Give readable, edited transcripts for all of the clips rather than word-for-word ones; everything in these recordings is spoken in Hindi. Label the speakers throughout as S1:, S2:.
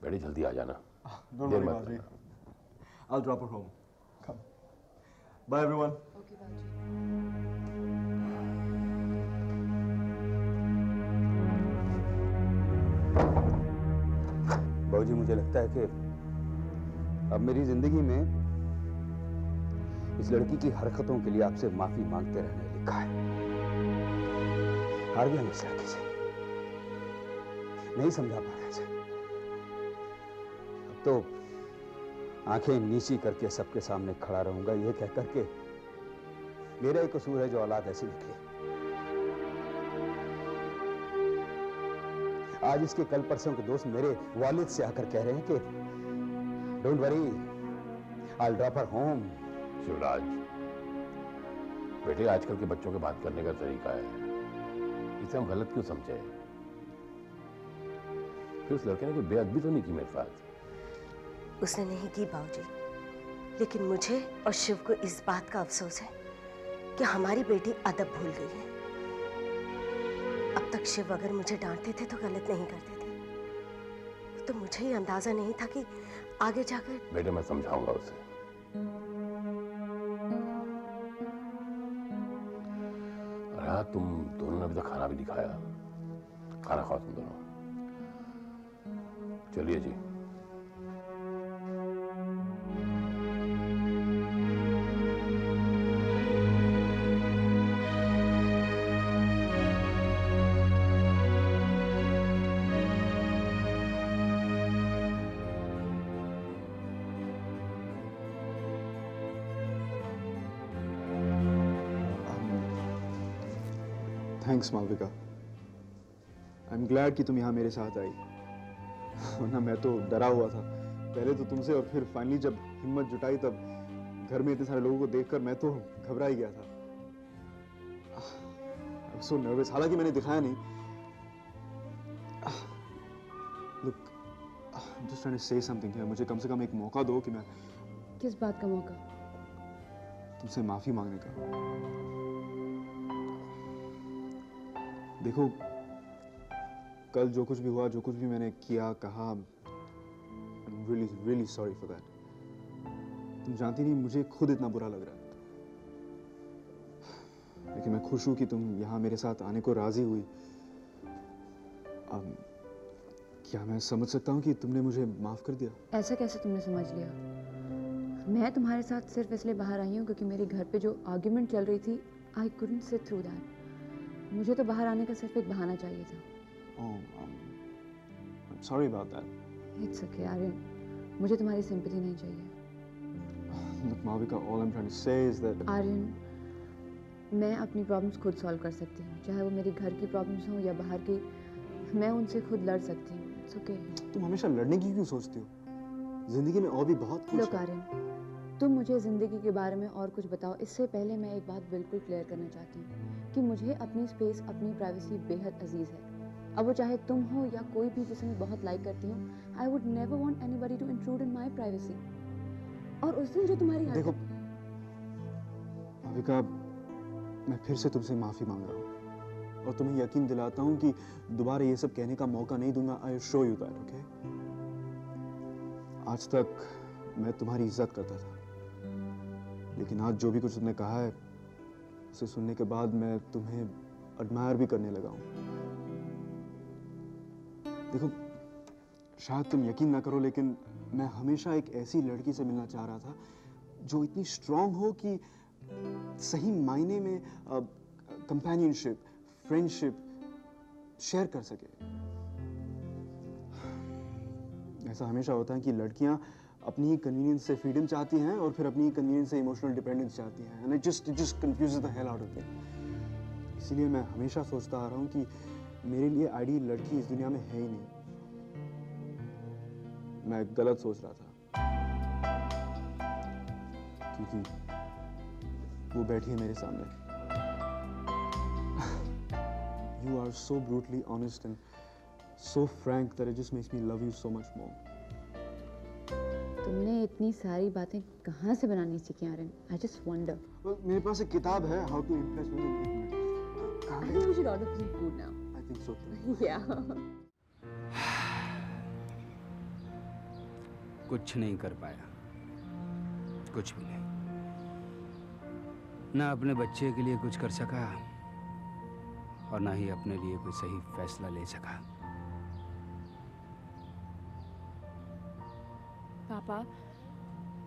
S1: बेटी जल्दी आ जाना।
S2: Don't
S1: देर
S2: worry,
S1: मत
S2: Baji.
S1: करना।
S2: I'll drop her home. Come. Bye, everyone.
S3: Okay बाजी।
S4: बाबूजी, मुझे लगता है कि अब मेरी जिंदगी में इस लड़की की हरकतों के लिए आपसे माफी मांगते रहने लिखा है। हार गया मैं इस लड़की से, नहीं समझा पा रहा इसे। अब तो आंखें नीची करके सबके सामने खड़ा रहूंगा ये कह करके मेरा ही कसूर है जो औलाद ऐसी निकली। आज इसके कल परसों के दोस्त मेरे वालिद से आकर कह रहे हैं कि don't worry, I will drop her home.
S1: Shivraj, बेटे आजकल के बच्चों के बात करने का तरीका है, इसे हम गलत क्यों समझे? फिर उस लड़के ने कोई बेअदबी तो नहीं की मेरे साथ?
S5: उसने नहीं की बाबूजी, लेकिन मुझे और शिव को इस बात का अफसोस है कि हमारी बेटी अदब भूल गई है। अब तक शिव अगर मुझे डांटते थे तो गलत नहीं करते थे, तो मुझे ही अंदाजा नहीं था कि आगे जाकर।
S1: बेटे मैं समझाऊंगा उसे। अरे हाँ, तुम दोनों ने अभी तक खाना भी नहीं खाया। खाना खाओ तुम दोनों। चलिए जी।
S2: Thanks, Malvika. I'm glad कि तुम यहाँ मेरे साथ आई। वरना मैं तो डरा हुआ था, पहले तो तुमसे और फिर फाइनली जब हिम्मत जुटाई तब घर में इतने सारे लोगों को देखकर मैं तो घबरा ही गया था। I'm so nervous, हालांकि मैंने दिखाया नहीं। Look, I'm just trying to say something here. मुझे कम से कम एक मौका दो कि मैं
S3: किस बात का मौका?
S2: तुमसे माफी मांगने का। देखो, कल जो कुछ भी हुआ, जो कुछ भी मैंने किया कहा, I'm really really sorry for that. तुम जानती नहीं मुझे खुद इतना बुरा लग रहा है, लेकिन मैं खुश हूं कि तुम यहाँ मेरे साथ आने को राजी हुई। क्या मैं समझ सकता हूँ कि तुमने मुझे माफ कर दिया?
S3: ऐसा कैसे तुमने समझ लिया? मैं तुम्हारे साथ सिर्फ इसलिए बाहर आई हूँ क्योंकि मेरे घर पे जो आर्ग्यूमेंट चल रही थी, आई couldn't sit through that. मुझे तो बाहर आने का सिर्फ एक बहाना चाहिए था।
S2: Oh, I'm sorry about that.
S3: It's okay, Aryan, मुझे तुम्हारी सिंपैथी नहीं चाहिए।
S2: Look, Malvika, all I'm trying to say is that
S3: Aryan, मैं अपनी प्रॉब्लम्स खुद सॉल्व कर सकती हूँ, चाहे वो मेरी घर की प्रॉब्लम्स हों या बाहर की। मैं उनसे खुद लड़ सकती हूँ। It's okay.
S2: तुम हमेशा लड़ने की क्यों सोचती हो? जिंदगी में और भी बहुत कुछ
S3: Look,
S2: है।
S3: आर्यन, तुम मुझे ज़िंदगी के बारे में और कुछ बताओ। इससे पहले मैं एक बात बिल्कुल क्लियर करना चाहती हूँ कि मुझे अपनी स्पेस, अपनी प्राइवेसी बेहद अजीज़ है। अब वो चाहे तुम हो या कोई भी जिसे मैं बहुत लाइक करती हूँ, I would never want anybody to intrude in my privacy. और उस दिन जो तुम्हारी
S2: देखो भाविका, मैं फिर से तुमसे माफी मांग रहा हूँ और तुम्हें यकीन दिलाता हूँ कि दोबारा ये सब कहने का मौका नहीं दूंगा। I show you that, okay? आज तक मैं तुम्हारी इज्जत करता था, लेकिन आज जो भी कुछ तुमने कहा है उसे सुनने के बाद मैं तुम्हें एडमायर भी करने लगा हूँ। देखो, शायद तुम यकीन ना करो, लेकिन मैं हमेशा एक ऐसी लड़की से मिलना चाह रहा था जो इतनी स्ट्रांग हो कि सही मायने में कंपेनियनशिप, फ्रेंडशिप शेयर कर सके। ऐसा हमेशा होता है कि लड़कियां अपनी ही कन्वीनियंस से फ्रीडम चाहती हैं और फिर अपनी ही कन्वीनियंस से इमोशनल डिपेंडेंस चाहती हैं, and it just confuses the hell out of me. इसीलिए मैं हमेशा सोचता आ रहा हूँ कि मेरे लिए आइडियल लड़की इस दुनिया में है ही नहीं। मैं गलत सोच रहा था, क्योंकि वो बैठी है मेरे सामने। You are so brutally honest and so frank that it just makes me love you so much more.
S3: तुमने इतनी सारी बातें कहाँ से बनानी सीखी Aryan? I just wonder.
S2: Well, मेरे पास एक किताब है, How to Impress Women.
S3: I think we should order some food now.
S2: I think so too.
S3: Yeah.
S4: कुछ नहीं कर पाया, कुछ भी नहीं। ना अपने बच्चे के लिए कुछ कर सका और ना ही अपने लिए कोई सही फैसला ले सका।
S6: पापा,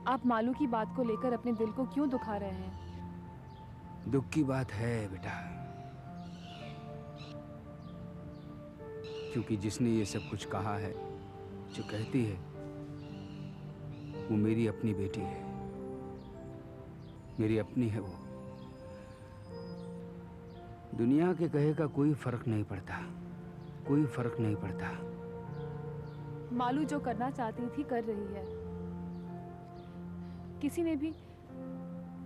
S6: आप मालू की बात को लेकर अपने दिल को क्यों दुखा रहे हैं?
S4: दुख की बात है बेटा, क्योंकि जिसने ये सब कुछ कहा है, जो कहती है, वो मेरी अपनी बेटी है, मेरी अपनी है वो। दुनिया के कहे का कोई फर्क नहीं पड़ता, कोई फर्क नहीं पड़ता।
S6: मालू जो करना चाहती थी कर रही है। किसी ने भी,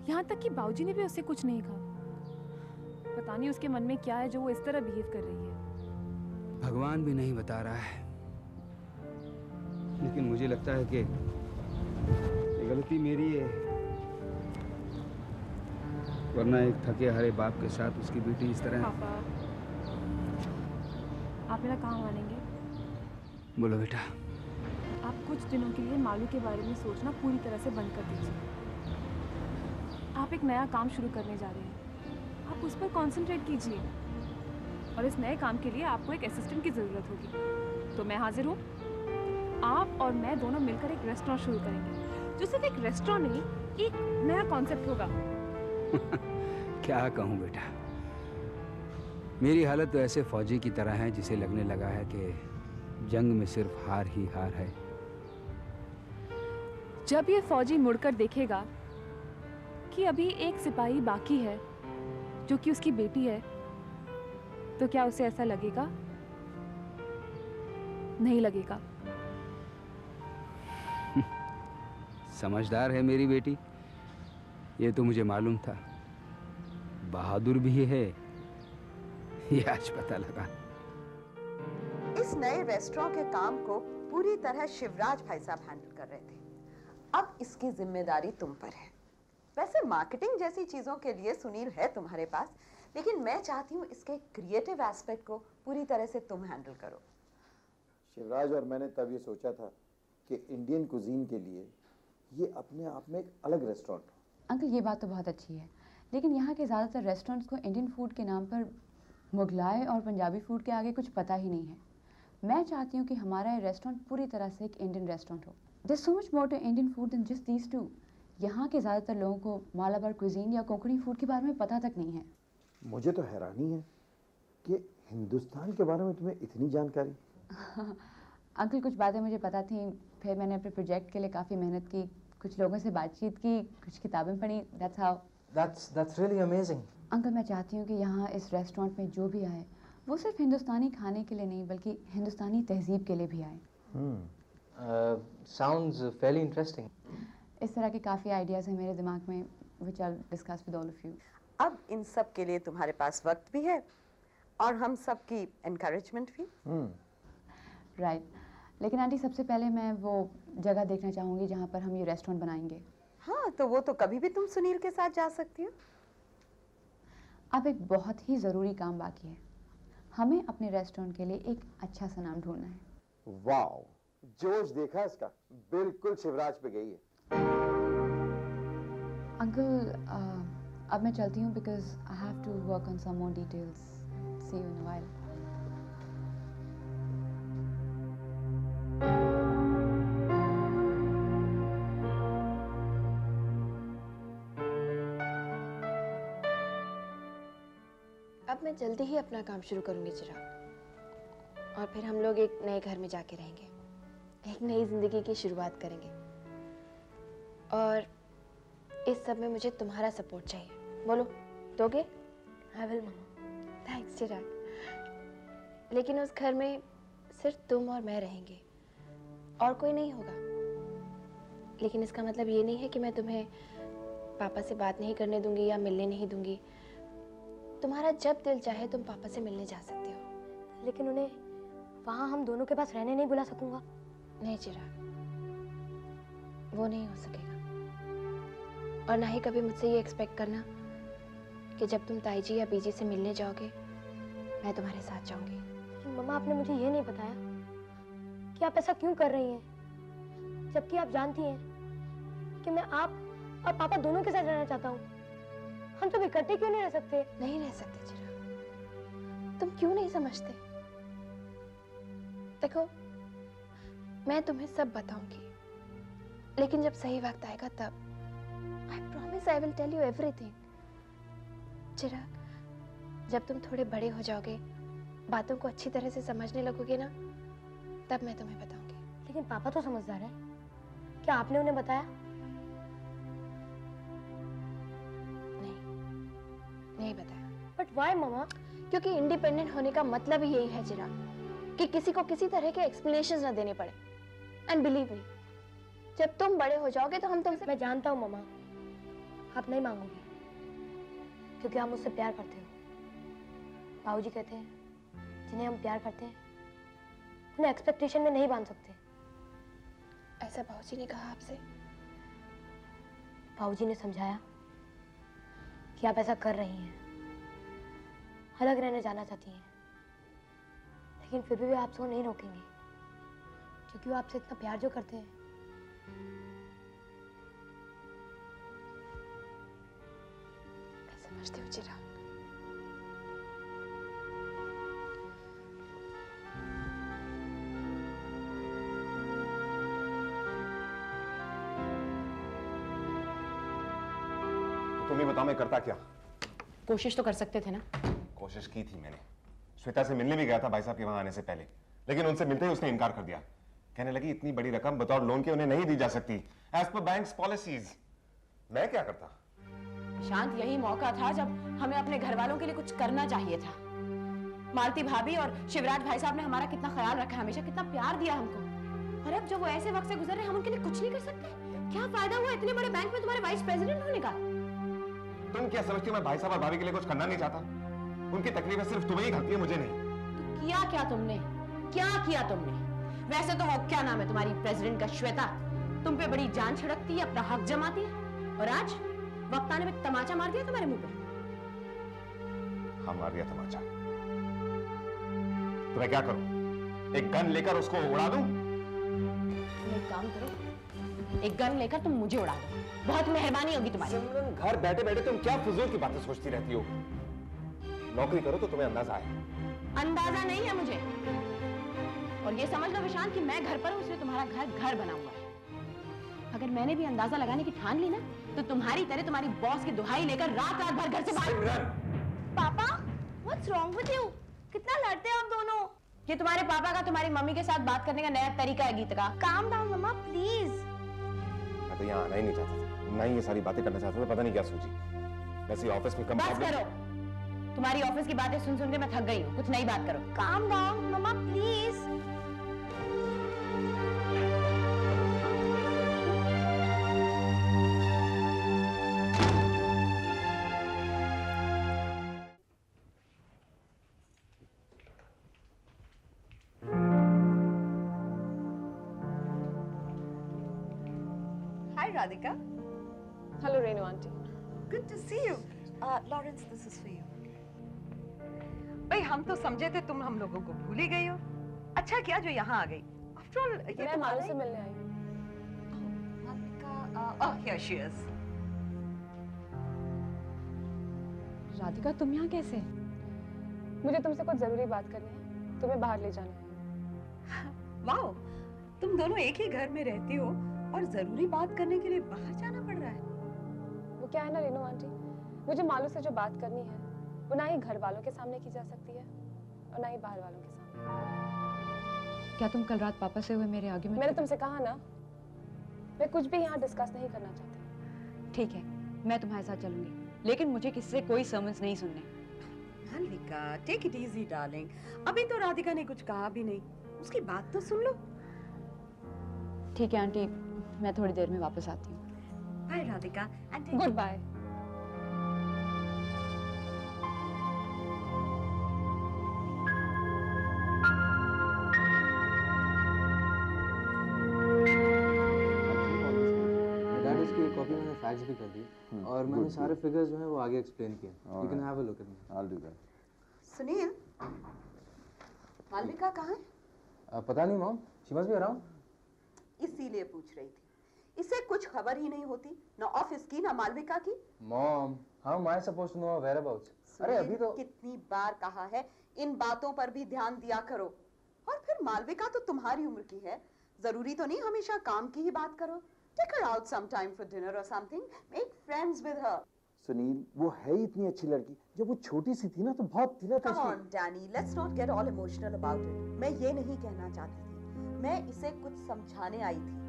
S6: यहाँ तक कि बाबूजी ने भी उससे कुछ नहीं कहा। पता नहीं उसके मन में क्या है जो वो इस तरह बिहेव कर रही है।
S4: भगवान भी नहीं बता रहा है, लेकिन मुझे लगता है कि ये गलती मेरी है, वरना एक थके हारे बाप के साथ उसकी बेटी इस तरह।
S6: पापा, आप मेरा कहाँ मानेंगे?
S4: बोलो बेटा।
S6: आप कुछ दिनों के लिए मालू के बारे में सोचना पूरी तरह से बंद कर दीजिए। आप एक नया काम शुरू करने जा रहे हैं, आप उस पर कंसंट्रेट कीजिए। और इस नए काम के लिए आपको एक असिस्टेंट की ज़रूरत होगी, तो मैं हाजिर हूँ। आप और मैं दोनों मिलकर एक रेस्टोरेंट शुरू करेंगे, जो सिर्फ एक रेस्टोरेंट नहीं, एक नया कॉन्सेप्ट होगा।
S4: क्या कहूँ बेटा, मेरी हालत तो ऐसे फौजी की तरह है जिसे लगने लगा है कि जंग में सिर्फ हार ही हार है।
S6: जब ये फौजी मुड़कर देखेगा कि अभी एक सिपाही बाकी है जो कि उसकी बेटी है, तो क्या उसे ऐसा लगेगा? नहीं लगेगा।
S4: समझदार है मेरी बेटी, ये तो मुझे मालूम था। बहादुर भी है, ये आज पता लगा।
S7: इस नए रेस्टोरेंट के काम को पूरी तरह शिवराज भाई साहब हैंडल कर रहे थे। अब इसकी जिम्मेदारी तुम पर है। वैसे मार्केटिंग जैसी चीजों के लिए सुनील है तुम्हारे पास, लेकिन मैं चाहती हूँ इसके क्रिएटिव एस्पेक्ट को पूरी तरह से तुम हैंडल करो।
S8: शिवराज और मैंने तब ये सोचा था कि इंडियन कुजीन के लिए ये अपने आप में एक अलग रेस्टोरेंट हो।
S3: अंकल, ये बात तो बहुत अच्छी है, लेकिन यहाँ के ज़्यादातर रेस्टोरेंट्स को इंडियन फूड के नाम पर मुगलाई और पंजाबी फूड के आगे कुछ पता ही नहीं है। मैं चाहती हूँ कि हमारा ये रेस्टोरेंट पूरी तरह से एक इंडियन रेस्टोरेंट हो। There so much more to Indian food than just these two. यहाँ के ज़्यादातर लोगों को मालाबार कुजीन या कोंकणी फूड के बारे में पता तक नहीं है।
S8: मुझे तो हैरानी है कि हिंदुस्तान के बारे में तुम्हें इतनी जानकारी।
S3: अंकल, कुछ बातें मुझे पता थी, फिर मैंने अपने प्रोजेक्ट के लिए काफ़ी मेहनत की, कुछ लोगों से बातचीत की, कुछ किताबें पढ़ी। That's how.
S9: That's really amazing.
S3: Uncle, मैं चाहती हूँ कि यहाँ इस रेस्टोरेंट में जो भी आए वो सिर्फ हिंदुस्तानी खाने के लिए नहीं बल्कि हिंदुस्तानी तहजीब के लिए भी आए।
S9: Sounds fairly interesting.
S3: इस तरह के काफ़ी आइडियाज़ हैं मेरे दिमाग में, which I'll discuss with all of you.
S7: अब इन सब के लिए तुम्हारे पास वक्त भी है और हम सब की एनकरेजमेंट भी।
S3: राइट, लेकिन आंटी सबसे पहले मैं वो जगह देखना चाहूँगी जहाँ पर हम ये रेस्टोरेंट बनाएंगे।
S7: हाँ, तो वो तो कभी भी तुम सुनील के साथ जा सकती हो।
S3: अब एक बहुत ही ज़रूरी काम बाकी है, हमें अपने रेस्टोरेंट के लिए एक अच्छा सा नाम ढूंढना है।
S8: वाह, जोश देखा इसका, बिल्कुल शिवराज पे गई है।
S3: अंकल, अब मैं चलती हूँ because I have to work on some more details. See you in a while.
S10: अब मैं जल्दी ही अपना काम शुरू करूंगी चिराग, और फिर हम लोग एक नए घर में जाके रहेंगे, एक नई जिंदगी की शुरुआत करेंगे। और इस सब में मुझे तुम्हारा सपोर्ट चाहिए। बोलो, दोगे?
S5: I will mamma.
S10: Thanks Chirag. लेकिन उस घर में सिर्फ तुम और मैं रहेंगे और कोई नहीं होगा। लेकिन इसका मतलब ये नहीं है कि मैं तुम्हें पापा से बात नहीं करने दूंगी या मिलने नहीं दूंगी। तुम्हारा जब दिल चाहे तुम पापा से मिलने जा सकते हो।
S5: लेकिन उन्हें वहाँ हम दोनों के पास रहने नहीं बुला सकूंगा।
S10: नहीं चिराग, वो नहीं हो सकेगा। और ना ही कभी मुझसे ये एक्सपेक्ट करना कि जब तुम ताई जी या बीजी से मिलने जाओगे मैं तुम्हारे साथ जाऊंगी।
S5: लेकिन मम्मा, आपने मुझे ये नहीं बताया कि आप ऐसा क्यों कर रही हैं।
S11: जबकि आप जानती हैं कि मैं आप और पापा दोनों के साथ रहना चाहता हूँ। हम सब इकट्ठे क्यों नहीं रह सकते?
S10: नहीं रह सकते चिराग, तुम क्यों नहीं समझते? देखो, मैं तुम्हें सब बताऊंगी, लेकिन जब सही वक्त आएगा तब। I promise I will tell you everything. चिराग, जब तुम थोड़े बड़े हो जाओगे, बातों को अच्छी तरह से समझने लगोगे ना, तब मैं तुम्हें बताऊंगी।
S11: लेकिन पापा तो समझदार है। क्या आपने उन्हें बताया?
S10: नहीं बताया।
S11: बट व्हाई मम्मा?
S10: क्योंकि इंडिपेंडेंट होने का मतलब ही यही है चिराग, कि किसी को किसी तरह के एक्सप्लेनेशंस ना देने पड़े। एंड बिलीव मी, जब तुम बड़े हो जाओगे तो हम तुमसे।
S11: मैं जानता हूँ मम्मा, आप नहीं मांगोगी क्योंकि आप मुझसे प्यार करते हो। बाबूजी कहते हैं जिन्हें हम प्यार करते हैं उन्हें एक्सपेक्टेशन में नहीं बांध सकते।
S10: ऐसा बाबूजी ने कहा आपसे?
S11: बाबूजी ने समझाया कि आप ऐसा कर रही हैं, अलग रहने जाना चाहती हैं, लेकिन फिर भी वे आपसे वो नहीं रोकेंगे क्योंकि वो आपसे इतना प्यार जो करते हैं।
S10: मैं समझती हूँ चिराग।
S12: तुम ही बताओ मैं करता क्या?
S13: कोशिश तो कर सकते थे ना।
S12: कोशिश की थी मैंने। श्वेता से मिलने भी गया था भाई साहब के वहां आने से पहले, लेकिन उनसे मिलते ही उसने इनकार कर दिया। कहने लगी इतनी बड़ी रकम बतौर लोन के उन्हें नहीं दी जा सकती एज पर बैंक्स पॉलिसीज। मैं क्या करता?
S13: शांत, यही मौका था जब हमें अपने घर वालों के लिए कुछ करना चाहिए था। मालती भाभी और शिवराज भाई साहब ने हमारा कितना ख्याल रखा, हमेशा कितना प्यार दिया हमको। और अब जब वो ऐसे वक्त से गुजर रहे, हम उनके लिए कुछ नहीं कर सकते? क्या फायदा हुआ इतने बड़े बैंक में तुम्हारे वाइस प्रेसिडेंट होने का?
S12: तुम क्या समझती हो मैं भाई साहब और भाभी के लिए कुछ करना नहीं चाहता? उनकी तकलीफें सिर्फ तुम्हें ही घटती है, मुझे नहीं।
S13: तो किया क्या तुमने? क्या किया तुमने? वैसे तो वो क्या नाम है तुम्हारी प्रेसिडेंट का, श्वेता, तुम पे बड़ी जान छिड़कती है, अपना हक जमाती है, और आज वक्त आने में तमाचा मार दिया तुम्हारे मुंह पे।
S12: हाँ, मार दिया तमाचा। तो मैं क्या करूं? एक गन लेकर उसको उड़ा दूं?
S13: तुम एक काम करो, एक गन लेकर तुम मुझे उड़ा दो, बहुत मेहरबानी होगी तुम्हारी।
S12: सिमरन, घर बैठे बैठे तुम क्या फजूल की बातें सोचती रहती हो? नौकरी करो तो तुम्हें अंदाजा आए।
S13: अंदाजा नहीं है मुझे, और ये समझ लो विशांत कि मैं घर पर हूं, इसलिए तुम्हारा घर बना हुआ है। अगर मैंने भी अंदाजा लगाने की ठान ली ना, तो तुम्हारी तरह तुम्हारी बॉस की दुहाई लेकर रात भर घर से बाहर।
S11: पापा, व्हाट्स रॉन्ग विद यू? कितना लड़ते हो आप दोनों?
S13: ये तुम्हारे पापा का तुम्हारी मम्मी के साथ बात करने का नया तरीका है गीत का।
S11: काम डाउन मम्मा प्लीज।
S12: मैं तो यहाँ आना ही नहीं चाहता था, ना ही ये सारी बातें करना चाहता था, पता नहीं क्या सोची। वैसे ऑफिस में कम।
S13: बस करो, तुम्हारी ऑफिस की बातें सुन के मैं थक गई हूँ, कुछ नई बात करो।
S11: Calm down mama please.
S7: Hi Radhika.
S6: Hello Renu aunty.
S7: Good to see you. Lawrence, this is for you. भाई हम तो समझे थे तुम हम लोगों को भूल ही गई हो। अच्छा किया जो यहाँ आ गई। After all, ये
S6: मैं मालू से मिलने आई हूँ।
S7: Oh, here she is.
S6: Radhika, तुम यहाँ कैसे? मुझे तुमसे कुछ जरूरी बात करनी है, तुम्हें बाहर ले जाना है।
S7: वाओ, तुम दोनों एक ही घर में रहती हो और जरूरी बात करने के लिए बाहर जाना पड़ रहा है।
S6: वो क्या है ना रेनू आंटी, मुझे मालू से जो बात करनी है वो ना ही घर वालों के सामने की जा सकती है और ना ही बाहर वालों के सामने।
S3: क्या तुम कल रात पापा से हुए मेरे आर्ग्यूमेंट?
S6: मैंने तुमसे कहा ना, मैं कुछ भी यहाँ डिस्कस नहीं करना चाहती।
S3: ठीक है, मैं तुम्हारे साथ चलूंगी, लेकिन मुझे किसी से कोई समन्स नहीं सुनने।
S7: मालिका, टेक इट इजी डार्लिंग। अभी तो राधिका ने कुछ कहा भी नहीं, उसकी बात तो सुन लो।
S3: ठीक है आंटी, मैं थोड़ी देर में वापस आती हूँ।
S7: Bye Radhika,
S6: good bye.
S9: Copy मैंने फैक्स भी कर दी और मैंने सारे फिगर्स जो हैं वो आगे एक्सप्लेन किए। You can have a look at them.
S8: I'll do that.
S7: Sunil, Malvika कहाँ है?
S9: पता नहीं mom, she must be around.
S7: इसीलिए पूछ रही थी। इसे कुछ खबर ही नहीं होती, ना ऑफिस की ना मालविका की।
S9: Mom, how am I supposed to know whereabouts? अरे अभी तो
S7: कितनी बार कहा है इन बातों पर भी ध्यान दिया करो। और फिर मालविका तो तुम्हारी उम्र की है, जरूरी तो नहीं हमेशा काम की ही बात करो। Take her out some time for dinner और something, make friends with her.
S8: Sunil, वो है ही इतनी अच्छी लड़की, जब वो छोटी सी थी ना तो बहुत दिला था
S7: come on Danny, let's not get all emotional about it. मैं ये नहीं कहना चाहती थी, मैं इसे कुछ समझाने आई थी।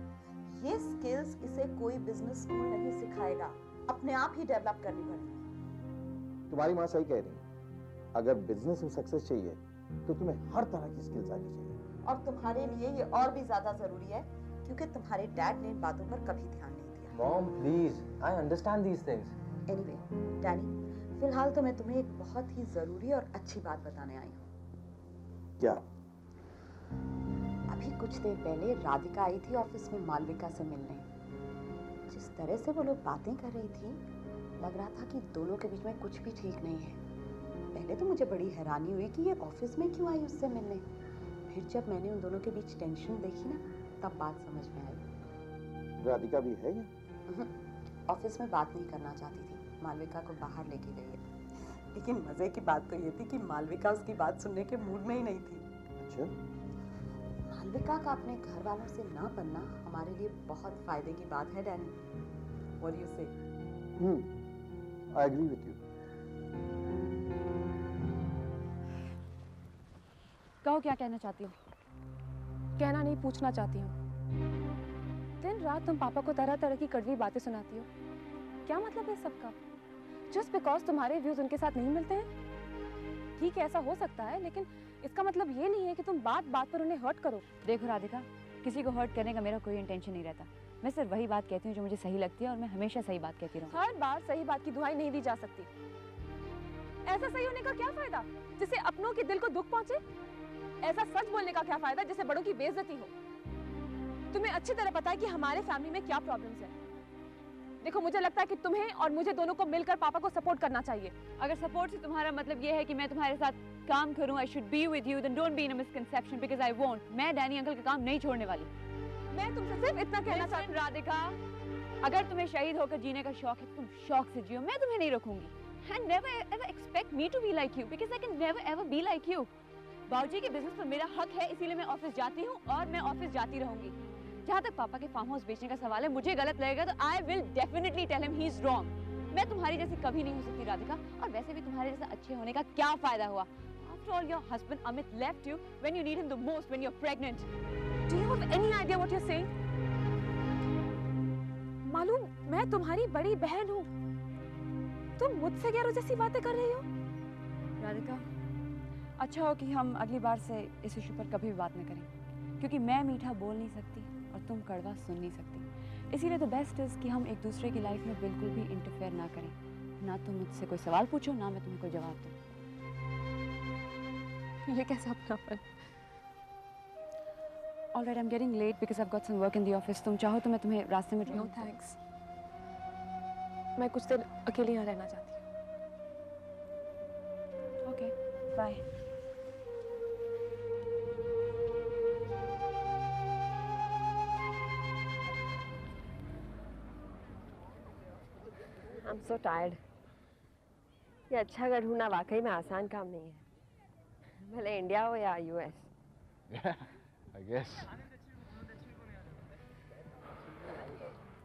S7: ये स्किल्स इसे कोई बिजनेस स्कूल नहीं सिखाएगा, अपने आप ही डेवलप करनी पड़ेगी।
S8: तुम्हारी माँ सही कह रही है, अगर बिजनेस में सक्सेस चाहिए तो तुम्हें हर तरह की स्किल्स आनी चाहिए।
S7: और तुम्हारे लिए ये और भी ज्यादा जरूरी है, क्योंकि तुम्हारे डैड ने इन बातों पर कभी ध्यान नहीं दिया।
S9: Mom please, I understand these things.
S7: Anyway Danny, फिलहाल तो मैं तुम्हें एक बहुत ही जरूरी और अच्छी बात बताने आई हूँ।
S8: क्या?
S7: अभी कुछ देर पहले राधिका आई थी ऑफिस में मालविका से मिलने। जिस तरह से वो लोग बातें कर रही थी, लग रहा था कि दोनों के बीच में कुछ भी ठीक नहीं है। पहले तो मुझे बड़ी हैरानी हुई कि ये ऑफिस में क्यों आई उससे मिलने। फिर जब मैंने उन दोनों के बीच टेंशन देखी ना, तब बात समझ में आई।
S8: राधिका भी है क्या?
S7: ऑफिस में बात नहीं करना चाहती थी, मालविका को बाहर लेके गई है। लेकिन मजे की बात तो ये थी कि मालविका उसकी बात सुनने के मूड में ही नहीं थी।
S8: अच्छा?
S7: मालविका का अपने घर वालों से ना बनना हमारे लिए बहुत फायदे की बात है Danny. What do you say?
S8: I agree with you.
S6: कहो क्या कहना चाहती हो? कहना नहीं, पूछना चाहती हूँ। दिन रात तुम पापा को तरह तरह की कड़वी बातें सुनाती हो, क्या मतलब है सबका? जस्ट बिकॉज तुम्हारे व्यूज उनके साथ नहीं मिलते हैं? ठीक है, ऐसा हो सकता है, लेकिन इसका मतलब ये नहीं है कि तुम बात बात पर उन्हें हर्ट करो।
S3: देखो राधिका, किसी को हर्ट करने का मेरा कोई इंटेंशन नहीं रहता। मैं सिर्फ वही बात कहती हूँ जो मुझे सही लगती है, और मैं हमेशा सही बात कहती रहूँगी।
S6: हर बार सही बात की दुहाई नहीं दी जा सकती। ऐसा सही होने का क्या फायदा जिससे अपनों के दिल को दुख पहुंचे? ऐसा सच बोलने का क्या फायदा जिससे बड़ों की बेइज्जती हो? तुम्हें अच्छी तरह पता है कि हमारे फैमिली में क्या प्रॉब्लम्स है। देखो, मुझे लगता है कि तुम्हें और मुझे दोनों को मिलकर पापा को सपोर्ट करना चाहिए।
S3: अगर सपोर्ट से तुम्हारा मतलब ये है कि मैं तुम्हारे साथ काम करूं, I should be with you, then don't be in a misconception, because I won't. मैं डैनी अंकल का काम नहीं छोड़ने वाली।
S6: मैं तुमसे सिर्फ इतना कहना चाहती हूं
S3: राधिका, अगर तुम्हें शहीद होकर जीने का शौक है, तुम शौक से जियो, मैं तुम्हें नहीं रोकूंगी। And never ever expect me to be like you, because I can never ever be like you. बाबूजी के बिजनेस पर मेरा हक है, इसीलिए मैं ऑफिस जाती हूँ और मैं ऑफिस जाती रहूंगी। जहाँ तक पापा के फार्म हाउस बेचने का सवाल है, मुझे गलत लगेगा तो I will definitely tell him he is wrong. मैं तुम्हारी जैसी कभी नहीं हो सकती राधिका, और वैसे भी तुम्हारे जैसा अच्छे होने का क्या फायदा हुआ? After all, your husband Amit left you when you need him the most, when you're pregnant.
S6: Do you have any idea what you're saying? मालूम, मैं तुम्हारी बड़ी बहन हूँ, तुम मुझसे गैरों जैसी बातें कर रही हो।
S3: राधिका, अच्छा हो कि हम अगली बार से इस इशू पर कभी भी बात न करें, क्योंकि मैं मीठा बोल नहीं सकती और तुम कड़वा सुन नहीं सकती। इसीलिए तो बेस्ट इज कि हम एक दूसरे की लाइफ में बिल्कुल भी इंटरफेयर ना करें। ना तुम मुझसे कोई सवाल पूछो, ना मैं तुम्हें कोई जवाब दूँ।
S6: ये कैसा अपनापन?
S3: Alright, I'm getting late because I've got some work in the office. तुम चाहो तो मैं तुम्हें रास्ते में
S6: No thanks. मैं कुछ देर अकेली यहाँ रहना चाहती हूँ।
S3: Okay, bye.
S14: I'm so tired. ये अच्छा घर ढूंढना वाकई में आसान काम नहीं है, भले इंडिया हो या यूएस।
S1: I guess.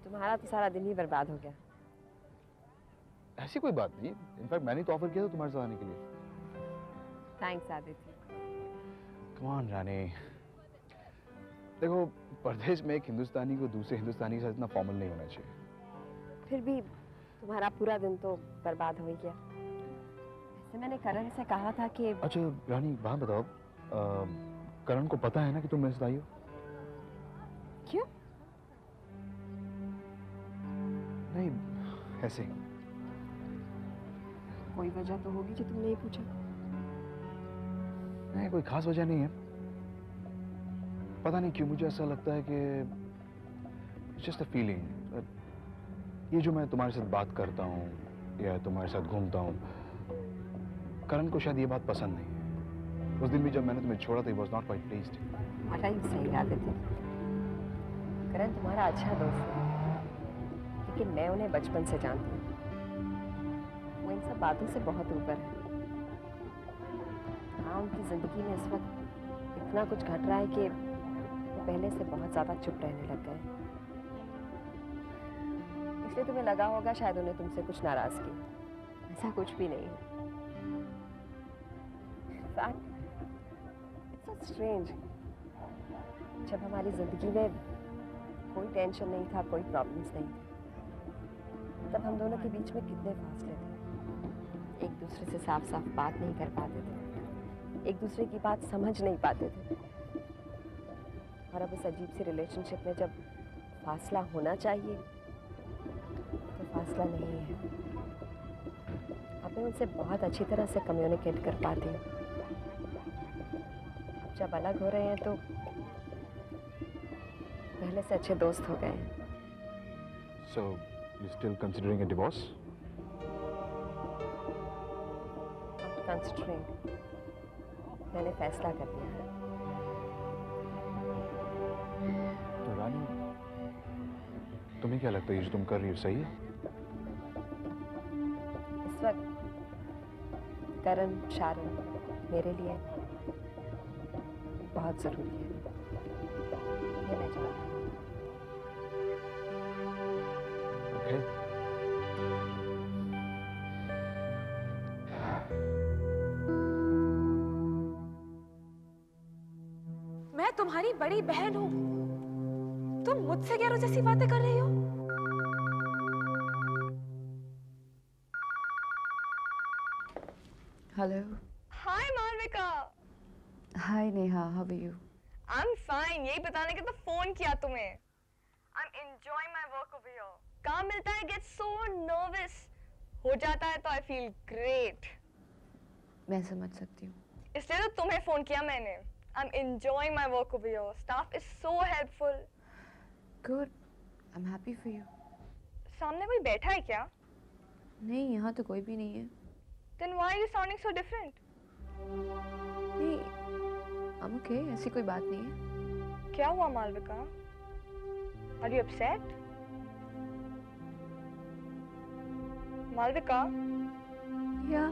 S14: तुम्हारा तो सारा दिन ही बर्बाद हो गया।
S1: ऐसी कोई बात नहीं, इनफैक्ट मैंने तो ऑफर किया था तुम्हारे साथ आने के लिए।
S14: थैंक्स आदित्य।
S1: कम ऑन रानी, देखो परदेश में एक हिंदुस्तानी को दूसरे हिंदुस्तानी के साथ इतना फॉर्मल नहीं होना चाहिए।
S14: फिर भी तुम्हारा पूरा दिन तो बर्बाद हो ही गया। वैसे मैंने करण से कहा था कि
S1: अच्छा रानी, बात बताओ, करण को पता है ना कि तुम मेरे साथ आई हो?
S14: क्यों?
S1: नहीं, ऐसे ही।
S14: कोई वजह तो होगी जो तुम नहीं पूछा।
S1: नहीं, कोई खास वजह नहीं है। पता नहीं क्यों मुझे ऐसा लगता है कि जस्ट अ फीलिंग, ये जो मैं तुम्हारे साथ बात करता हूँ या तुम्हारे साथ घूमता हूँ, करण को शायद ये बात पसंद नहीं है। उस दिन भी जब मैंने तुम्हें छोड़ा था, he was not quite pleased.
S14: What are you saying, Aditya? करण तुम्हारा अच्छा दोस्त है, लेकिन मैं उन्हें बचपन से जानती हूँ। वो इन सब बातों से बहुत ऊपर है। हाँ, उनकी जिंदगी में इस वक्त इतना कुछ घट रहा है कि वो पहले से बहुत ज्यादा चुप रहने लग गए। इसलिए तुम्हें लगा होगा शायद उन्हें तुमसे कुछ नाराजगी। ऐसा कुछ भी नहीं है। इट्स सो स्ट्रेंज, जब हमारी जिंदगी में कोई टेंशन नहीं था, कोई प्रॉब्लम्स नहीं थी, तब हम दोनों के बीच में कितने फासले थे। एक दूसरे से साफ साफ बात नहीं कर पाते थे, एक दूसरे की बात समझ नहीं पाते थे। और अब इस अजीब सी रिलेशनशिप में जब फासला होना चाहिए तो फासला नहीं है। अब मैं उनसे बहुत अच्छी तरह से कम्युनिकेट कर पाती हूँ। अब जब अलग हो रहे हैं तो पहले से अच्छे दोस्त हो गए हैं।
S1: So, you still considering a divorce?
S14: Considering, मैंने फैसला कर लिया है।
S1: तो रानी, तुम्हें क्या लगता है ये जो तुम कर रही हो सही है?
S14: इस वक्त करण, शारण मेरे लिए बहुत जरूरी है। ये मैं जानती हूँ।
S1: Okay.
S6: मैं तुम्हारी बड़ी बहन हूँ, तुम मुझसे क्या रोज ऐसी बातें कर रही हो?
S3: Hello.
S15: Hi Malvika.
S3: Hi Neha, how are you?
S15: I am fine, यही बताने के तो फोन किया तुम्हें। I am enjoying my work over here. काम मिलता है, गेट सो नर्वस। हो जाता है तो आई फील ग्रेट।
S3: मैं समझ सकती हूँ।
S15: इसलिए तो तुम्हें फोन किया मैंने। आई am enjoying my work over here. Staff is so helpful.
S3: Good, I am happy for you.
S15: सामने कोई बैठा है क्या?
S3: नहीं, यहाँ तो कोई भी नहीं है।
S15: Then why are you sounding so different?
S3: नहीं, I'm okay, ऐसी कोई बात नहीं है।
S15: क्या हुआ Malvika? Are you upset? Malvika?
S3: या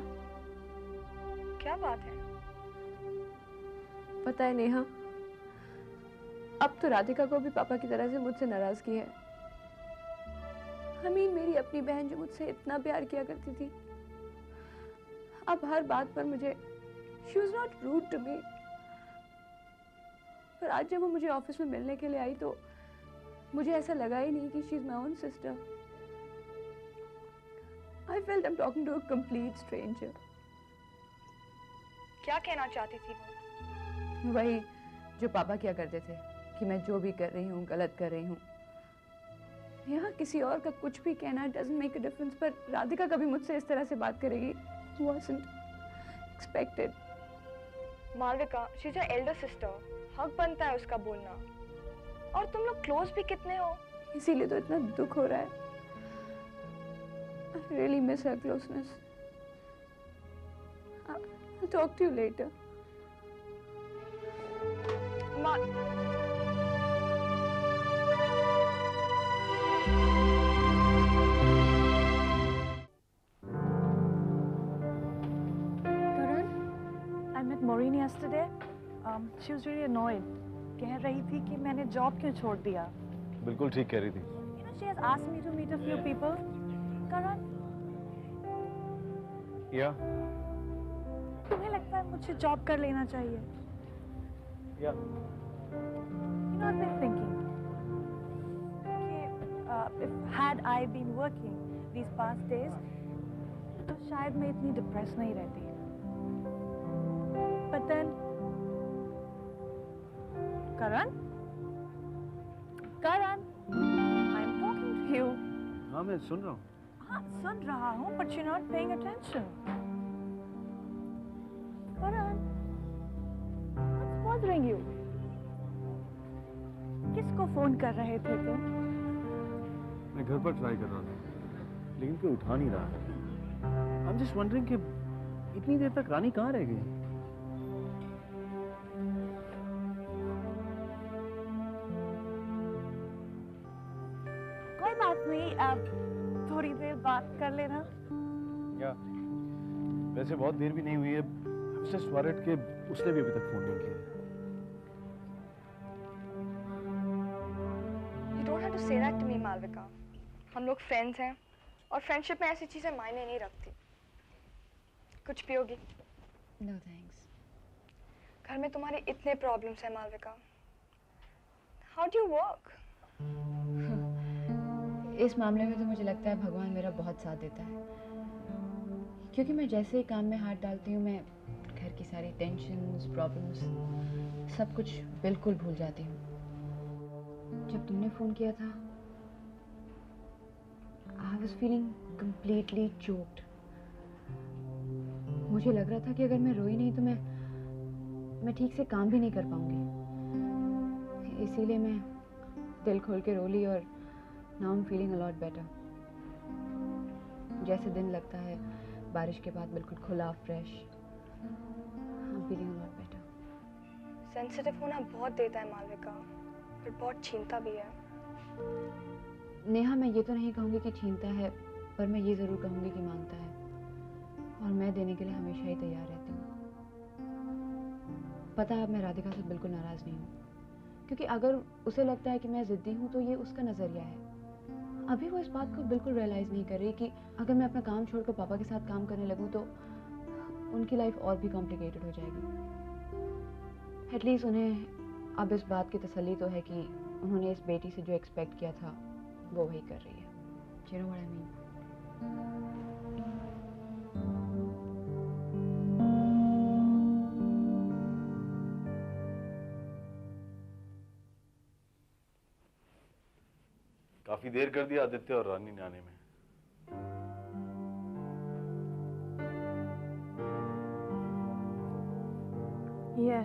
S15: क्या बात है?
S3: पता है नेहा, अब तो राधिका को भी पापा की तरह से मुझसे नाराजगी है। मेरी अपनी बहन जो मुझसे इतना प्यार किया करती थी, अब हर बात पर मुझे she was not rude to me। पर आज जब वो मुझे ऑफिस में मिलने के लिए आई तो मुझे ऐसा लगा ही नहीं कि she is my own sister। I felt I'm talking to a complete stranger।
S15: क्या कहना चाहती थी वो?
S3: वही जो पापा किया करते थे कि मैं जो भी कर रही हूँ गलत कर रही हूँ। यहाँ किसी और का कुछ भी कहना doesn't make a difference, पर राधिका कभी मुझसे इस तरह से बात करेगी wasn't expected।
S15: Malvika, she's your elder sister। हक बनता है उसका बोलना। और तुम लोग क्लोज भी कितने हो?
S3: इसीलिए तो इतना दुख हो रहा है। I really miss her closeness। I'll talk to you later।
S6: Maureen yesterday, she was really annoyed। कह रही थी कि मैंने जॉब क्यों छोड़ दिया।
S1: बिल्कुल ठीक कह रही थी।
S6: You know, she has asked me to meet a few people। करण,
S1: या
S6: तुम्हें लगता है मुझे जॉब कर लेना चाहिए?
S1: या
S6: You know, I've been thinking कि if had I been working these past days, तो शायद मैं इतनी डिप्रेस नहीं रहती। But then, Karan, I'm talking to you।
S1: हाँ, मैं सुन रहा हूँ।
S6: हाँ, सुन रहा हूँ, but you're not paying attention। Karan, what's bothering you? किसको फोन कर रहे थे तुम?
S1: मैं घर पर ट्राई कर रहा था, लेकिन कोई उठा नहीं रहा। I'm just wondering कि इतनी देर तक रानी कहाँ रह गई?
S15: बात नहीं, आप थोड़ी देर बात कर लेना।
S1: या वैसे बहुत देर भी नहीं हुई है, जस्ट वरिड कि उसने भी अभी तक फोन नहीं किया।
S15: You don't have to say that to me, Malvika. हम लोग फ्रेंड्स हैं और फ्रेंडशिप में ऐसी चीजें मायने नहीं रखती। कुछ पियोगी?
S3: No thanks.
S15: घर में तुम्हारे इतने प्रॉब्लम्स हैं Malvika. How do you work?
S3: इस मामले में तो मुझे लगता है भगवान मेरा बहुत साथ देता है, क्योंकि मैं जैसे ही काम में हाथ डालती हूँ मैं घर की सारी टेंशन्स, प्रॉब्लम्स सब कुछ बिल्कुल भूल जाती हूँ। जब तुमने फ़ोन किया था I was feeling completely choked. मुझे लग रहा था कि अगर मैं रोई नहीं तो मैं ठीक से काम भी नहीं कर पाऊंगी। इसीलिए मैं दिल खोल के रो ली और now I am feeling a lot better. जैसे दिन लगता है बारिश के बाद बिल्कुल खुला, fresh. I am feeling a lot better.
S15: Sensitive होना बहुत देता है मालविका, पर बहुत छीनता भी है।
S3: नेहा, मैं ये तो नहीं कहूँगी कि छीनता है, पर मैं ये ज़रूर कहूँगी कि मांगता है, और मैं देने के लिए हमेशा ही तैयार रहती हूँ। पता है, अब मैं राधिका से बिल्कुल नाराज़ नहीं हूँ, क्योंकि अगर उसे लगता है कि मैं ज़िद्दी हूँ तो ये उसका नज़रिया है। अभी वो इस बात को बिल्कुल रियलाइज़ नहीं कर रही कि अगर मैं अपना काम छोड़कर पापा के साथ काम करने लगूँ तो उनकी लाइफ और भी कॉम्प्लिकेटेड हो जाएगी। एटलीस्ट उन्हें अब इस बात की तसल्ली तो है कि उन्होंने इस बेटी से जो एक्सपेक्ट किया था वो वही कर रही है। You know what I mean?
S1: काफी देर कर दिया आदित्य और रानी ने आने में।
S6: Yeah.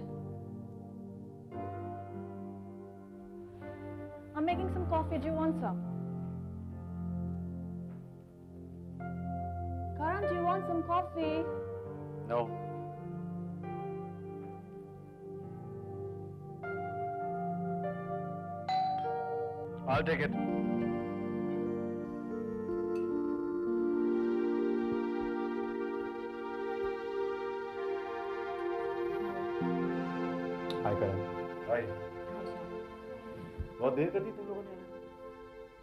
S6: I'm making some coffee. Do you want some? Karan, do you want some coffee?
S1: No. I'll take it. हाय करण। हाय। बहुत देर कर दी तुम लोगों ने?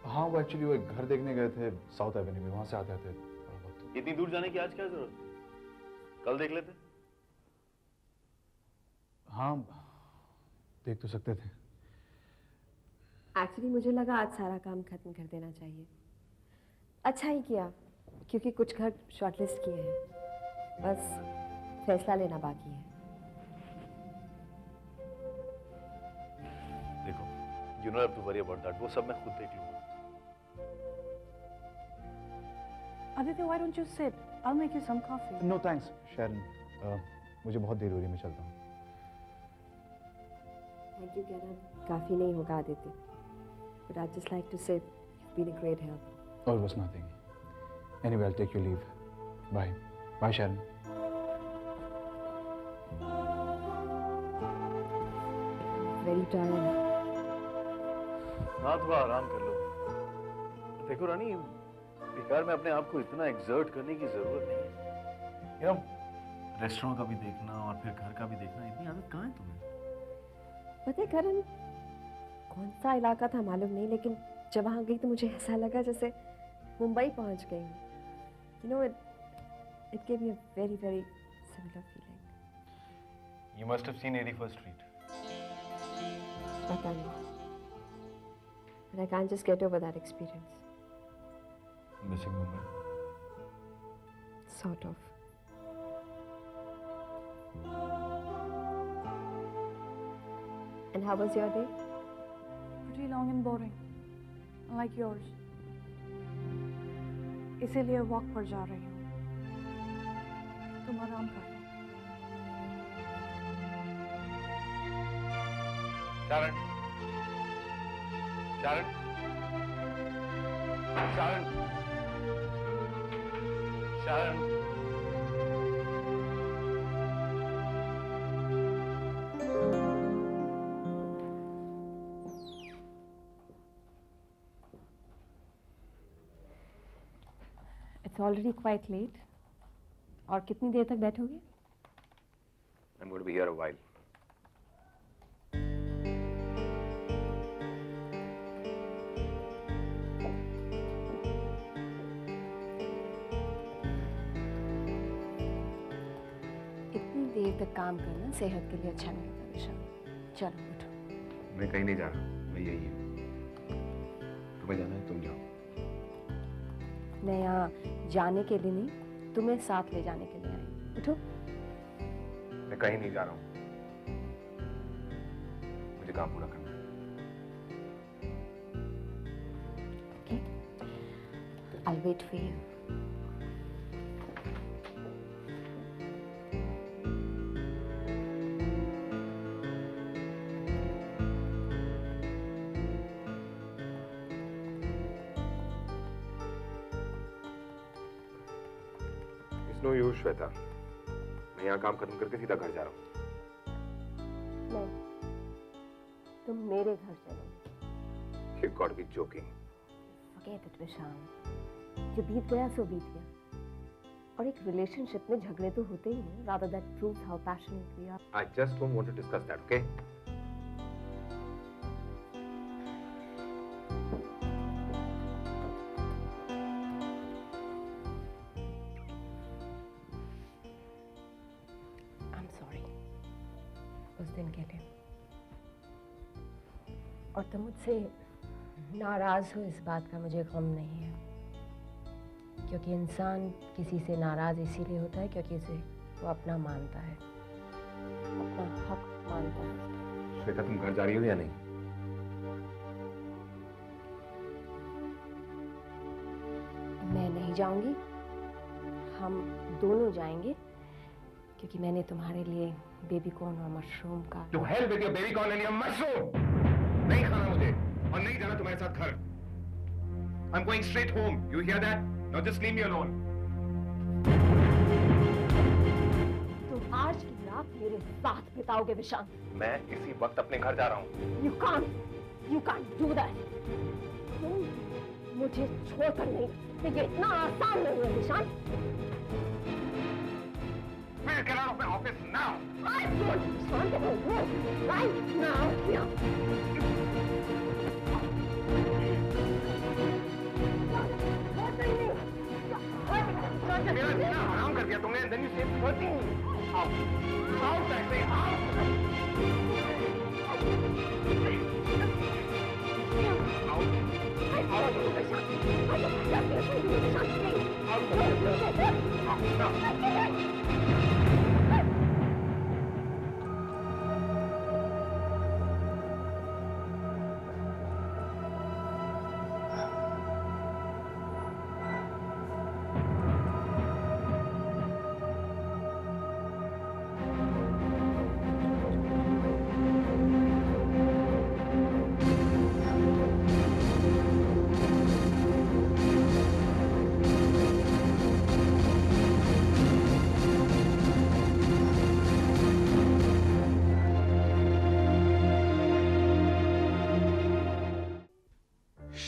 S1: हाँ, वो एक्चुअली वो एक घर देखने गए थे साउथ एवेन्यू में, वहां से आते थे थोड़ा बहुत।
S16: इतनी दूर जाने की आज क्या जरूरत? कल देख लेते।
S1: हाँ, देख तो सकते थे।
S14: एक्चुअली मुझे लगा आज सारा काम खत्म कर देना चाहिए। अच्छा ही किया, क्योंकि कुछ घर शॉर्टलिस्ट किए हैं, बस फैसला लेना बाकी है।
S16: देखो, you don't have to worry about that. वो सब मैं खुद देख लूंगा।
S6: Aditya, why don't you sit? I'll make you some coffee.
S1: No thanks Sharon, मुझे बहुत देर हो रही है, मैं चलता हूँ।
S14: थैंक यू कहना काफ़ी नहीं होगा Aditya, but I'd just like to say you've been a great help.
S1: Oh, it was nothing. Anyway, I'll take your leave. Bye. Bye, Sharon.
S14: Very tired.
S16: रात भर आराम कर लो। देखो रानी, बेकार में अपने आप को इतना एक्सर्ट करने की जरूरत नहीं है। यू नो, रेस्टोरेंट का भी देखना और फिर घर का भी देखना, इतनी आदत कहाँ है तुम्हें?
S14: पता है करण, कौन सा इलाका था मालूम नहीं, लेकिन जब वहाँ गई तो मुझे ऐसा लगा जैसे मुंबई पहुँच गई हूँ। You know, it gave me a very, very similar feeling.
S16: You must have seen 81st Street.
S14: पता नहीं, but I can't just get over that experience.
S16: Missing Mumbai.
S14: Sort of. And how was your day?
S6: Pretty long and boring, like yours. इसीलिए वॉक पर जा रही हूँ। तुम आराम कर लो।
S16: Sharon. Sharon. Sharon. Sharon.
S14: It's already quite late. और कितनी देर तक बैठोगे?
S12: I'm going to be here a while.
S14: इतनी देर तक काम करना सेहत के लिए अच्छा नहीं होता विशाल। चलो उठो।
S12: मैं कहीं नहीं जा रहा, मैं यही हूँ। तुम्हें जाना है तुम जाओ।
S14: मैं यहाँ जाने के लिए नहीं, तुम्हें साथ ले जाने के लिए आई। उठो।
S12: मैं कहीं नहीं जा रहा हूँ, मुझे काम पूरा करना है।
S14: Okay. I'll wait for you.
S12: No use Shweta, मैं यहाँ काम खत्म करके सीधा घर जा रहा हूँ।
S14: नहीं, तुम मेरे घर चलो।
S12: You gotta be joking.
S14: Forget it, विशाल। जो बीत गया सो बीत गया। और एक रिलेशनशिप में झगड़े तो होते ही हैं। Rather that proves how passionate we are.
S12: I just don't want to discuss that, okay?
S14: उस दिन के लिए। और तुम मुझसे नाराज हो इस बात का मुझे गम नहीं है, क्योंकि इंसान किसी से नाराज इसीलिए होता है क्योंकि उसे वो अपना मानता है, अपना हक मानता है।
S12: श्वेता, तुम घर जा रही हो या नहीं?
S14: मैं नहीं जाऊंगी, हम दोनों जाएंगे, क्योंकि मैंने तुम्हारे लिए बेबी कॉर्न और मशरूम का।
S12: To hell with your baby corn and your mushroom! नहीं खाना मुझे और नहीं जाना तुम्हारे साथ घर। I'm going straight home. You hear that? Now just leave me alone.
S14: तुम आज की रात मेरे साथ बिताओगे विशाल।
S12: मैं इसी वक्त अपने घर जा रहा हूँ।
S14: You can't do that. तुम मुझे छोड़कर नहीं, ये इतना आसान नहीं है विशाल।
S12: Get out of my office now!
S14: I want to work right now here.
S12: मेरा जीना हराम कर दिया तुमने, and then you say hurting me. Out, I say out.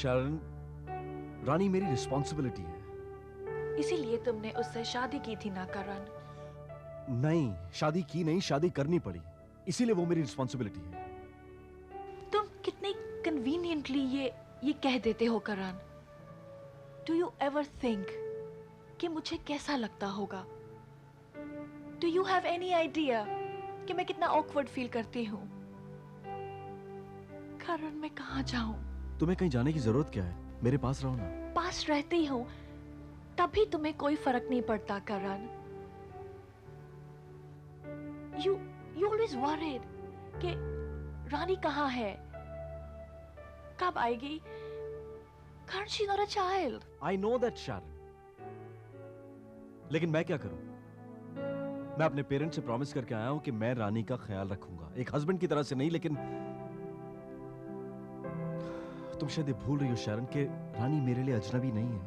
S16: शरण, रानी मेरी रिस्पॉन्सिबिलिटी है।
S17: इसीलिए तुमने उससे शादी की थी ना करण?
S16: नहीं, शादी की नहीं, शादी करनी पड़ी, इसीलिए वो मेरी रिस्पॉन्सिबिलिटी है।
S17: तुम कितने कन्वीनियंटली ये कह देते हो करण। डू यू एवर थिंक कि मुझे कैसा लगता होगा? Do you have any idea कि मैं कितना ऑकवर्ड फील करती हूँ? करण, मैं कहाँ जाऊँ?
S16: तुम्हें कहीं जाने की जरूरत क्या है? मेरे पास रहो ना।
S17: पास रहती हूँ तभी तुम्हें कोई फर्क नहीं पड़ता करण। You always worried कि रानी कहाँ है, कब आएगी? Karen, she's not a child.
S16: I know that, Sharon. लेकिन मैं क्या करूं? मैं अपने पेरेंट्स से प्रॉमिस करके आया हूं कि मैं रानी का ख्याल रखूंगा, एक हस्बैंड की तरह से नहीं, लेकिन तुम शायद ये भूल रही हो शरण कि रानी मेरे लिए अजनबी नहीं है।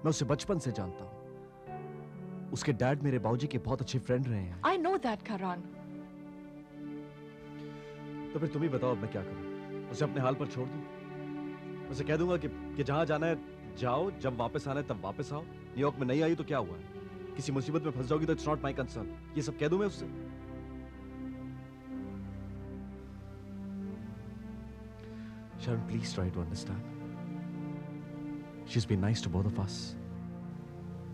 S16: मैं उसे बचपन से जानता हूं। उसके डैड मेरे बाबूजी के बहुत अच्छे फ्रेंड रहे हैं।
S17: I know that, Karan.
S16: तो फिर तुम ही बताओ अब मैं क्या करूं? उसे अपने हाल पर छोड़ दूं? उसे कह दूंगा कि जहां जाना है
S18: जाओ, जब वापस आना है तब वापस आओ। न्यूयॉर्क में नहीं आई तो क्या हुआ है? किसी मुसीबत में फंस जाओगी तो इट्स नॉट माई कंसर्न। ये सब कह दूं मैं उससे? Sharon, please try to understand. She's been nice to both of us.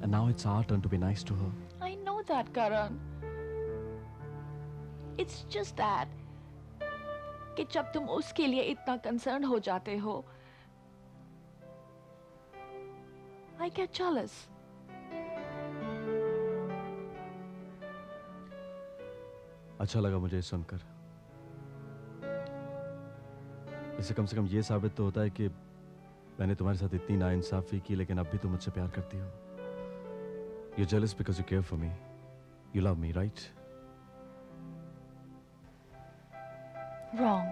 S18: And now it's our turn to be nice to her.
S17: I know that, Karan. It's just that कि जब तुम उसके लिए इतना कंसर्न हो जाते हो, I get jealous.
S18: अच्छा लगा मुझे ये सुनकर। इससे कम से कम ये साबित तो होता है कि मैंने तुम्हारे साथ इतनी नाइंसाफी की, लेकिन अब भी तुम मुझसे प्यार करती हो। You're jealous because you care for me. You love me, right?
S17: Wrong.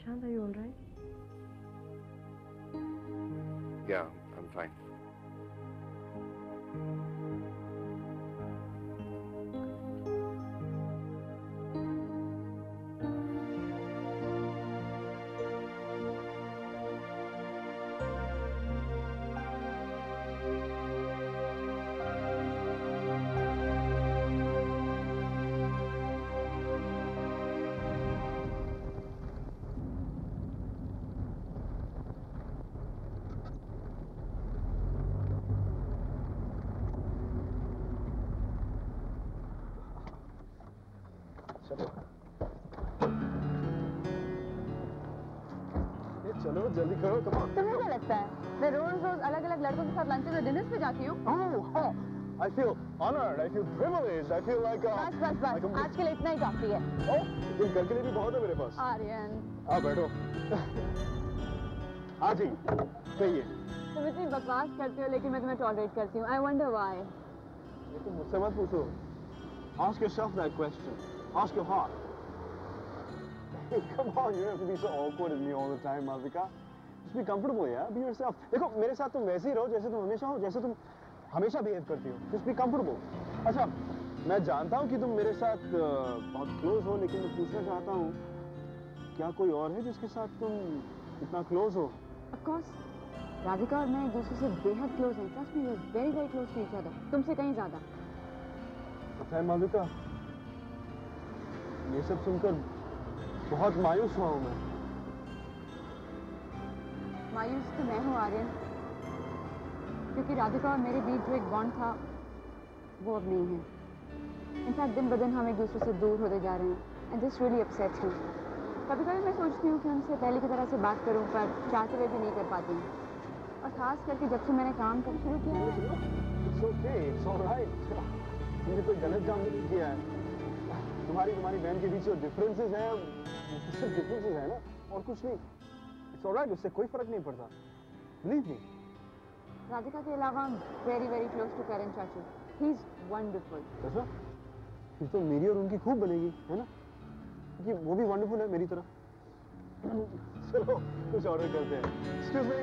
S14: Shant, are you all right?
S12: Yeah, I'm fine.
S2: चलो जल्दी करो, कम ऑन।
S3: तुम्हें क्या लगता है मैं रोज रोज अलग अलग लड़कों के साथ लंचेस और डिनर्स पे जाती हूँ?
S2: I feel honored, I feel privileged, I feel like
S3: बस आज के लिए इतना ही काफी है।
S2: तुम घर के लिए भी बहुत है मेरे पास।
S3: आर्यन
S2: आओ बैठो। हाँ जी, कहिए।
S3: तुम इतनी बकवास करते हो लेकिन मैं तुम्हें टॉलरेट करती हूँ। I wonder why.
S2: ये तुम मुझसे मत पूछो। Ask yourself that question. Ask your heart. Come on, you don't have to be so awkward with me all the time, Malvika. Just be comfortable, yeah. Be yourself. देखो मेरे साथ तुम वैसे ही रहो जैसे तुम हमेशा हो, जैसे तुम हमेशा बिहेव करती हो। Just be comfortable. अच्छा, मैं जानता हूँ कि तुम मेरे साथ बहुत क्लोज हो, लेकिन मैं पूछना चाहता हूँ, क्या कोई और है जिसके साथ तुम इतना क्लोज हो?
S3: Of course. राधिका और मैं एक दूसरे से बेहद क्लोज हैं। Trust me, we're very very close to each other. तुमसे कहीं ज्यादा।
S2: पता है मालविका, ये सब सुनकर बहुत मायूस हुआ हूँ मैं।
S3: मायूस तो मैं हूँ आर्यन, क्योंकि राधिका और मेरे बीच जो एक बॉन्ड था वो अब नहीं है। इनफैक्ट दिन ब दिन हम एक दूसरे से दूर होते जा रहे हैं एंड दिस रियली अपसेट्स मी। कभी कभी मैं सोचती हूँ कि उनसे पहले की तरह से बात करूँ, पर चाहते हुए भी नहीं कर पाती हूँ। और खास करके जब से मैंने काम करना शुरू किया है।
S2: It's okay, it's all right. तुमने कोई गलत काम नहीं किया है। तुम्हारी बहन के बीच जो डिफरेंसेस हैं, वो सिर्फ डिफरेंसेस हैं ना, और कुछ नहीं। It's all right, उससे कोई फर्क नहीं पड़ता। Believe me.
S3: राधिका के अलावा वेरी वेरी क्लोज टू करण चाचू। He is wonderful.
S2: ऐसा? फिर तो मेरी और उनकी खूब बनेगी, है ना? क्योंकि वो भी वंडरफुल है मेरी तरह। चलो कुछ ऑर्डर करते हैं। Excuse me.